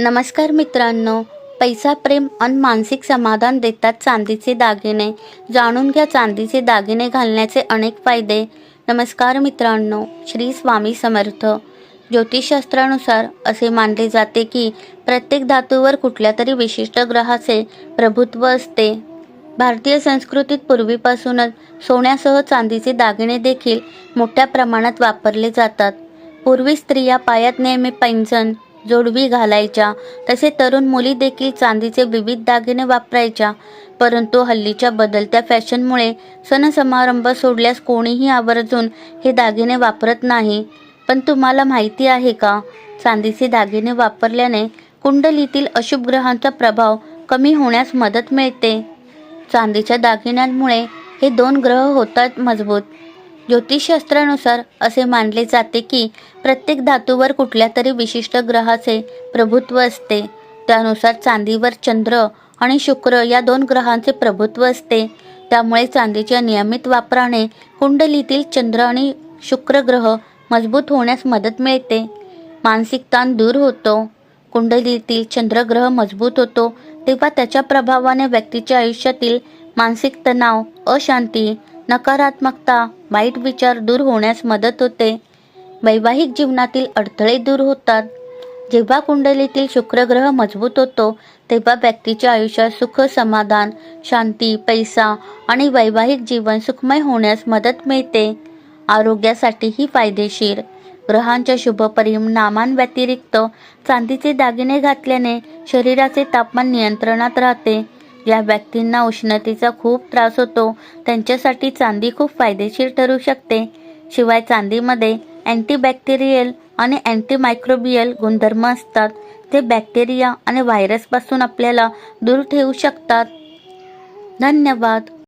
नमस्कार मित्रांनो, पैसा, प्रेम आणि मानसिक समाधान देतात चांदीचे दागिने. जाणून घ्या चांदीचे दागिने घालण्याचे अनेक फायदे. नमस्कार मित्रांनो, श्री स्वामी समर्थ. ज्योतिषशास्त्रानुसार असे मानले जाते की प्रत्येक धातूवर कुठल्या तरी विशिष्ट ग्रहाचे प्रभुत्व असते. भारतीय संस्कृतीत पूर्वीपासूनच सोन्यासह चांदीचे दागिने देखील मोठ्या प्रमाणात वापरले जातात. पूर्वी स्त्रिया पायात नेहमी पैंजण, जोडवी घालायच्या, तसे तरुण मुली देखील चांदीचे विविध दागिने वापरायच्या. परंतु हल्लीच्या बदलत्या फॅशनमुळे सण समारंभ सोडल्यास कोणीही आवर्जून हे दागिने वापरत नाही. पण तुम्हाला माहिती आहे का, चांदीचे दागिने वापरल्याने कुंडलीतील अशुभ ग्रहांचा प्रभाव कमी होण्यास मदत मिळते. चांदीच्या दागिन्यांमुळे हे 2 ग्रह होतात मजबूत. ज्योतिषशास्त्रानुसार असे मानले जाते की प्रत्येक धातूवर कुठल्या तरी विशिष्ट ग्रहाचे प्रभुत्व असते. त्यानुसार चांदीवर चंद्र आणि शुक्र या 2 ग्रहांचे प्रभुत्व असते. त्यामुळे चांदीच्या नियमित वापराने कुंडलीतील चंद्र आणि शुक्र ग्रह मजबूत होण्यास मदत मिळते. मानसिक ताण दूर होतो. कुंडलीतील चंद्रग्रह मजबूत होतो तेव्हा त्याच्या प्रभावाने व्यक्तीच्या आयुष्यातील मानसिक तणाव, अशांती, नकारात्मकता, वाईट विचार दूर होण्यास मदत होते. वैवाहिक जीवनातील अडथळे दूर होतात. जेव्हा कुंडलीतील शुक्रग्रह मजबूत होतो तेव्हा व्यक्तीच्या आयुष्यात सुख, समाधान, शांती, पैसा आणि वैवाहिक जीवन सुखमय होण्यास मदत मिळते. आरोग्यासाठीही फायदेशीर. ग्रहांच्या शुभ परिणामांव्यतिरिक्त चांदीचे दागिने घातल्याने शरीराचे तापमान नियंत्रणात राहते. ज्या व्यक्तींना उष्णतेचा खूप त्रास होतो त्यांच्यासाठी चांदी खूप फायदेशीर ठरू शकते. शिवाय चांदीमध्ये अँटीबॅक्टेरियल आणि अँटीमायक्रोबियल गुणधर्म असतात. ते बॅक्टेरिया आणि व्हायरसपासून आपल्याला दूर ठेवू शकतात. धन्यवाद.